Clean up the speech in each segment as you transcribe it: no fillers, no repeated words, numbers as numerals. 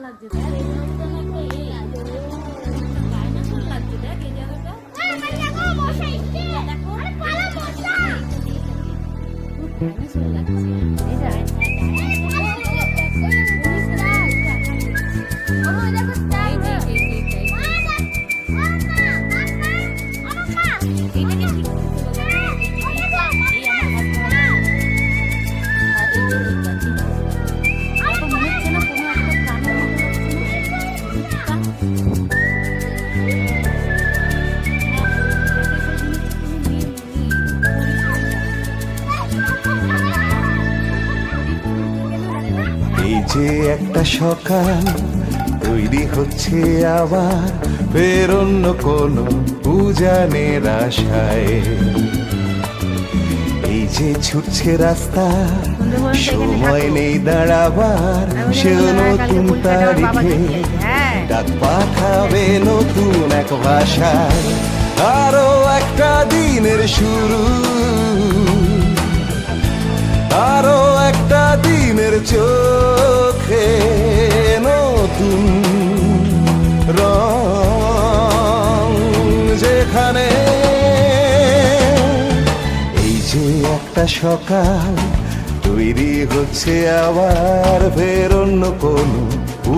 লাগছে দেখ, এই নতুন একটা ডাইনোসর লাগছে দেখ এই জায়গাটা। দেখো ডাইনোসর লাগছে এই যে এই যে একটা সকাল তৈরি হচ্ছে আবার ফের অন্য কোনো উজানের আশায়। এই যে ছুটছে রাস্তা, সময় নেই দাঁড়াবার, সেও নতুন তারিখে ডাক পাঠাবে নতুন এক ভাষায়। আরো একটা দিনের শুরু, আরো একটা দিনের চোখে নতুন রং, যেখানে এই যে একটা সকাল তৈরি হচ্ছে আবার ফের অন্য কোনো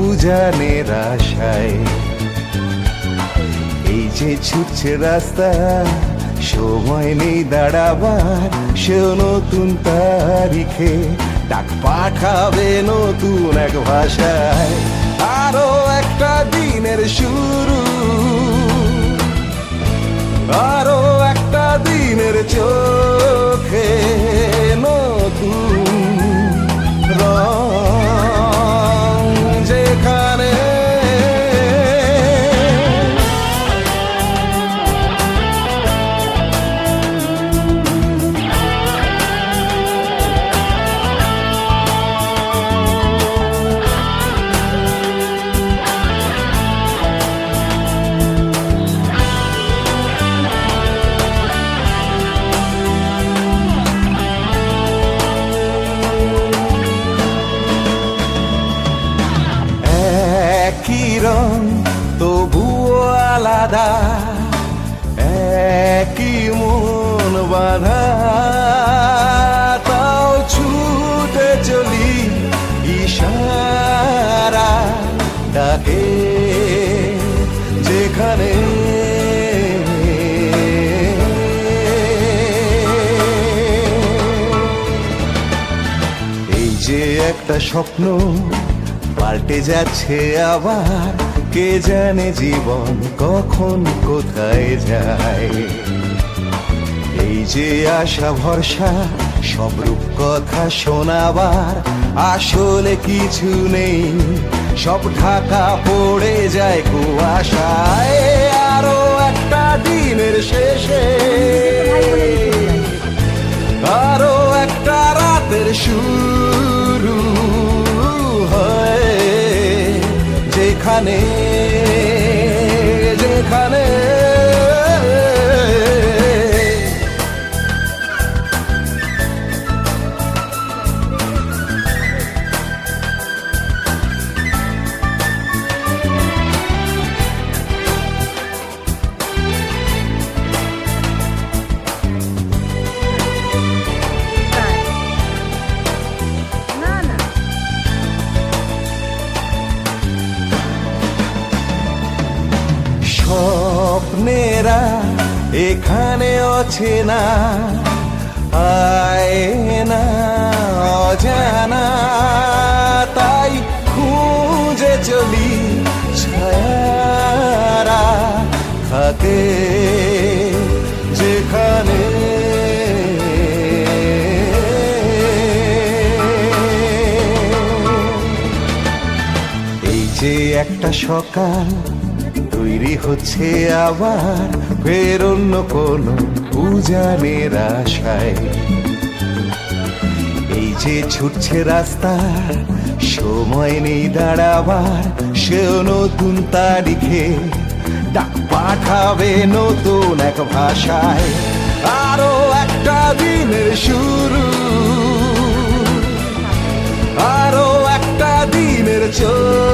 উজানের আশায়। এই যে ছুটছে রাস্তা, সময় নেই দাঁড়াবার, সেও নতুন তারিখে ডাক পাঠাবে নতুন এক ভাষায়। আরো একটা দিনের শুরু, আরো একটা দিনের চোখে নতুন রং, যেখানে একই রং তবুও আলাদা, একই মন বাঁধা, তাও ছুটে চলি ইশারা ডাকে, যেখানে এই যে একটা স্বপ্ন পাল্টে যাচ্ছে আবার, কে জানে জীবন কখন কোথায় যায়। এই যে আশা ভরসা সব রূপ কথা শোনাবার, আসলে কিছু নেই, সব ঢাকা পড়ে যায় কুয়াশায়। আরো একটা দিনের শেষে, আরো একটা রাতের শুরু হয়, যেখানে যেখানে স্বপ্নেরা এখানে অচেনা, আয়না অজানা, তাই খুঁজে চলি ছায়ারা থাকে যেখানে। এই যে একটা সকাল তৈরি হচ্ছে আবার ফের অন্য কোনো উজানের আশায়। এই যে ছুটছে রাস্তা, সময় নেই দাঁড়াবার, সেও নতুন তারিখে ডাক পাঠাবে নতুন এক ভাষায়। আরো একটা দিনের শুরু, আরো একটা দিনের চোখ